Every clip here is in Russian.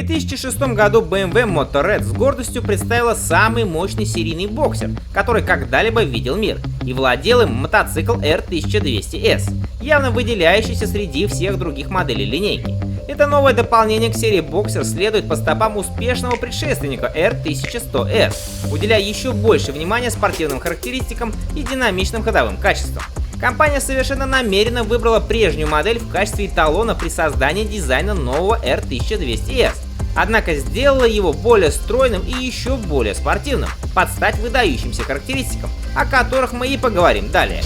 2006 году BMW Motorrad с гордостью представила самый мощный серийный боксер, который когда-либо видел мир, и владел им мотоцикл R1200S, явно выделяющийся среди всех других моделей линейки. Это новое дополнение к серии боксер следует по стопам успешного предшественника R1100S, уделяя еще больше внимания спортивным характеристикам и динамичным ходовым качествам. Компания совершенно намеренно выбрала прежнюю модель в качестве эталона при создании дизайна нового R1200S, однако сделала его более стройным и еще более спортивным, под стать выдающимся характеристикам, о которых мы и поговорим далее.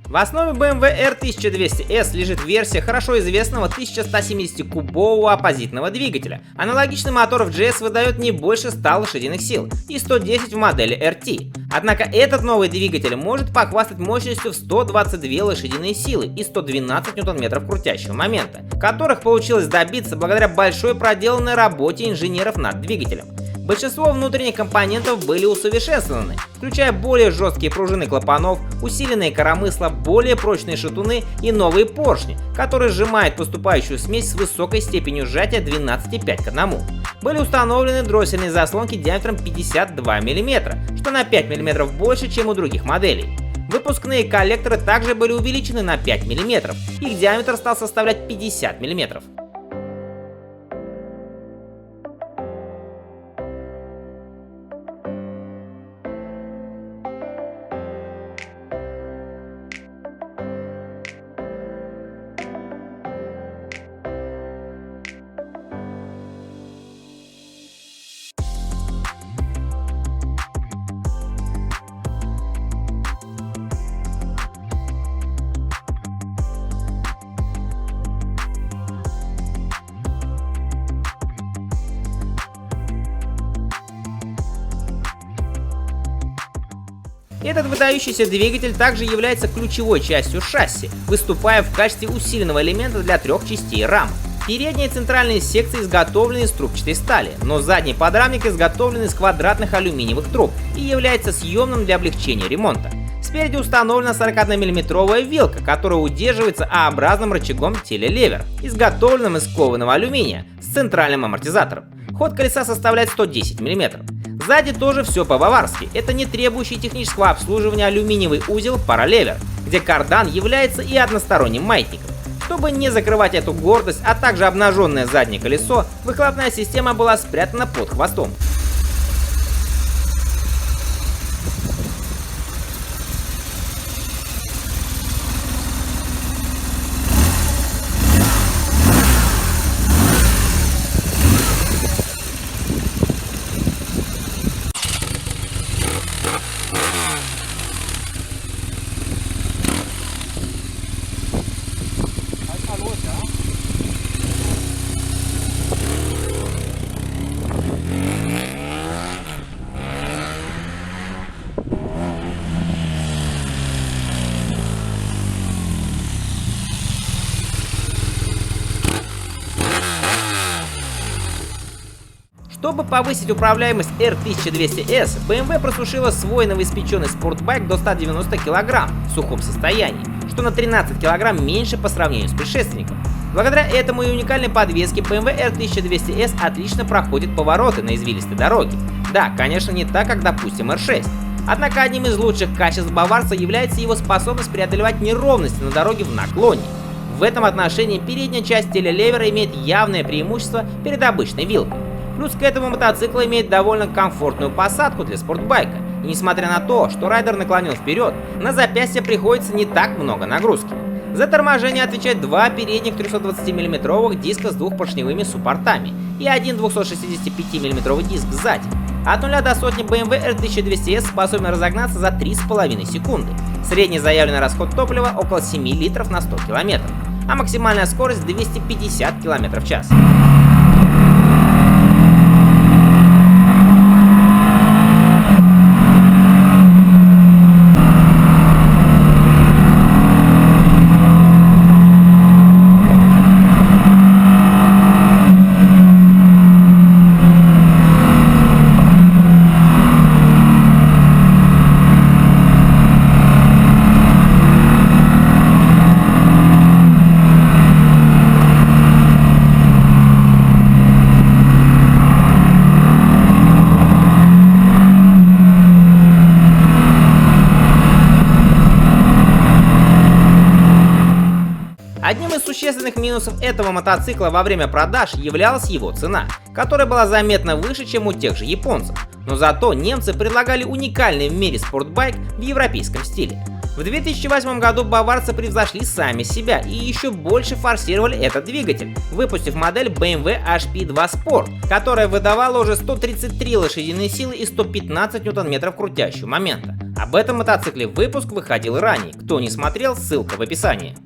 В основе BMW R1200S лежит версия хорошо известного 1170-кубового оппозитного двигателя. Аналогичный мотор в GS выдает не больше 100 лошадиных сил и 110 в модели RT. Однако этот новый двигатель может похвастать мощностью в 122 лошадиные силы и 112 ньютон-метров крутящего момента, которых получилось добиться благодаря большой проделанной работе инженеров над двигателем. Большинство внутренних компонентов были усовершенствованы, включая более жесткие пружины клапанов, усиленные коромысла, более прочные шатуны и новые поршни, которые сжимают поступающую смесь с высокой степенью сжатия 12,5 к 1. Были установлены дроссельные заслонки диаметром 52 мм, что на 5 мм больше, чем у других моделей. Выпускные коллекторы также были увеличены на 5 мм, их диаметр стал составлять 50 мм. Этот выдающийся двигатель также является ключевой частью шасси, выступая в качестве усиленного элемента для трех частей рамы. Передние и центральные секции изготовлены из трубчатой стали, но задний подрамник изготовлен из квадратных алюминиевых труб и является съемным для облегчения ремонта. Спереди установлена 41-мм вилка, которая удерживается А-образным рычагом телелевер, изготовленным из кованого алюминия с центральным амортизатором. Ход колеса составляет 110 мм. Сзади тоже все по-баварски. Это не требующий технического обслуживания алюминиевый узел паралевер, где кардан является и односторонним маятником. Чтобы не закрывать эту гордость, а также обнаженное заднее колесо, выхлопная система была спрятана под хвостом. Чтобы повысить управляемость R1200S, BMW просушила свой новоиспеченный спортбайк до 190 кг в сухом состоянии, что на 13 кг меньше по сравнению с предшественником. Благодаря этому и уникальной подвеске BMW R1200S отлично проходит повороты на извилистой дороге. Да, конечно, не так, как, допустим, R6. Однако одним из лучших качеств баварца является его способность преодолевать неровности на дороге в наклоне. В этом отношении передняя часть телелевера имеет явное преимущество перед обычной вилкой. Плюс к этому мотоцикл имеет довольно комфортную посадку для спортбайка, и несмотря на то, что райдер наклонен вперед, на запястье приходится не так много нагрузки. За торможение отвечают два передних 320 мм диска с двухпоршневыми суппортами и один 265 мм диск сзади. От 0 до сотни BMW R1200S способен разогнаться за 3,5 секунды. Средний заявленный расход топлива около 7 литров на 100 км, а максимальная скорость 250 км в час. Одним из существенных минусов этого мотоцикла во время продаж являлась его цена, которая была заметно выше, чем у тех же японцев. Но зато немцы предлагали уникальный в мире спортбайк в европейском стиле. В 2008 году баварцы превзошли сами себя и еще больше форсировали этот двигатель, выпустив модель BMW HP2 Sport, которая выдавала уже 133 лошадиные силы и 115 ньютон-метров крутящего момента. Об этом мотоцикле выпуск выходил ранее, кто не смотрел, ссылка в описании.